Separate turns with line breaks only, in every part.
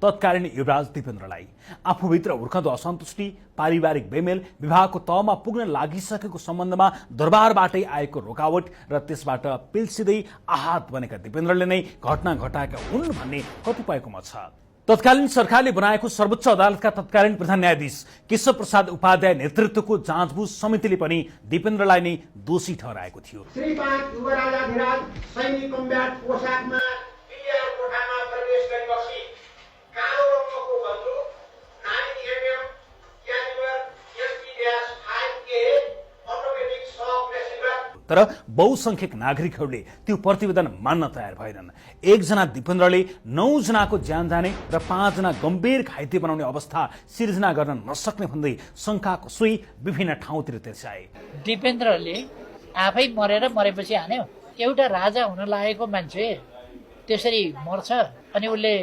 तत्कालीन युवराज दिपेन्द्रलाई। आफूभित्र हुर्कँदो असन्तुष्टि, पारिवारिक बेमेल, विवाहको तहमा पुग्न लागिसकेको सम्बन्धमा दरबारबाटै आएको रोकावट र त्यसबाट पिल्सिँदै आहत बनेका दिपेन्द्रले नै घटना घटाएका हुन् भन्ने कतिपयको मत छ। तत्कालीन सरकारले बनाएको सर्वोच्च अदालतका तत्कालीन प्रधान न्यायाधीश केशव प्रसाद उपाध्याय नेतृत्वको जाँचबुझ समितिले पनि दिपेन्द्रलाई नै दोषी ठहराएको थियो।
श्री 5 युवराजाधिराज सैनिक कम्ब्याट पोशाकमा पिआर कोठामा प्रवेश गरेपछि कालो रङको बन्दुक नाइन एमएम क्यालिबर एसपी-5 के अटोमेटिक सक रेसिभर।
तर बहुसंख्यक नागरिकहरूले त्यो प्रतिवेदन मान्न तयार भएनन्। एकजना दिपेन्द्रले 9 जनाको ज्यान जाने र 5 जना गम्भीर घाइते बनाउने अवस्था सिर्जना गर्न नसक्ने भन्दै शंकाको सुई विभिन्न ठाउँतिर तेर्स्याए।
दिपेन्द्रले आफै मरेपछि हान्यो। एउटा राजा हुन लागेको मान्छे त्यसरी मर्छ अनि उसले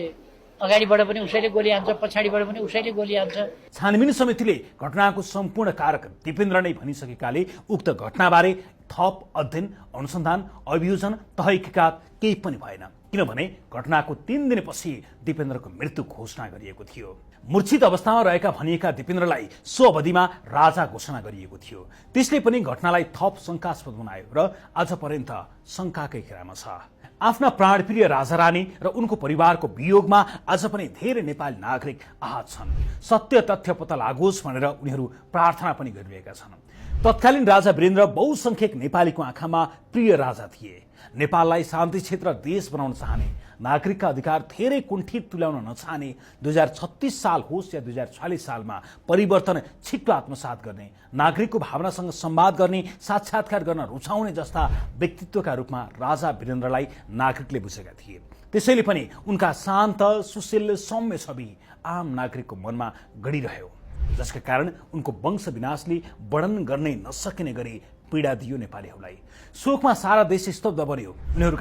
अगाडिबाट पनि उसैले गोली हान्छ, पछाडिबाट पनि उसैले गोली हान्छ।
छानबिन समितिले घटनाको सम्पूर्ण कारक दिपेन्द्र नै भनिसकेकाले उक्त घटनाबारे थप अध्ययन, अनुसन्धान, अभियोजन, तहकीकात केही पनि भएन। किनभने घटनाको 3 दिनपछि दिपेन्द्रको मृत्यु घोषणा गरिएको थियो। मूर्छित अवस्थामा रहेका भनिएका दिपेन्द्रलाई सो अवधिमा राजा घोषणा गरिएको थियो। त्यसले पनि घटनालाई थप शंकास्पद बनायो र आज पर्यन्त शंकाकै घेरामा छ। आफ्ना प्राणप्रिय राजा रानी र उनको परिवारको वियोगमा आज पनि धेरै नेपाली नागरिक आहत छन्। सत्य तथ्य पत्ता लागोस् भनेर उनीहरू प्रार्थना पनि गरिरहेका छन्। तत्कालीन राजा वीरेन्द्र बहुसंख्यक नेपालीको आँखामा प्रिय राजा थिए। नेपाललाई शान्ति क्षेत्र देश बनाउन चाहने, नागरिकका अधिकार धेरै कुण्ठित तुल्याउन नचाहने, 2036 साल होस् या 2046 सालमा परिवर्तन छिट्टो आत्मसात गर्ने, नागरिकको भावनासँग संवाद गर्ने, साक्षात्कार गर्न रुचाउने जस्ता व्यक्तित्वका रूपमा राजा वीरेन्द्रलाई नागरिकले बुझेका थिए। त्यसैले पनि उनका शान्त, सुशील, सौम्य छवि आम नागरिकको मनमा गढिरह्यो, जसका कारण उनको वंश विनाशले वर्णन गर्नै नसकिने गरी पीडा दियो नेपालीहरूलाई। शोकमा सारा देश स्तब्ध बन्यो। उनीहरूका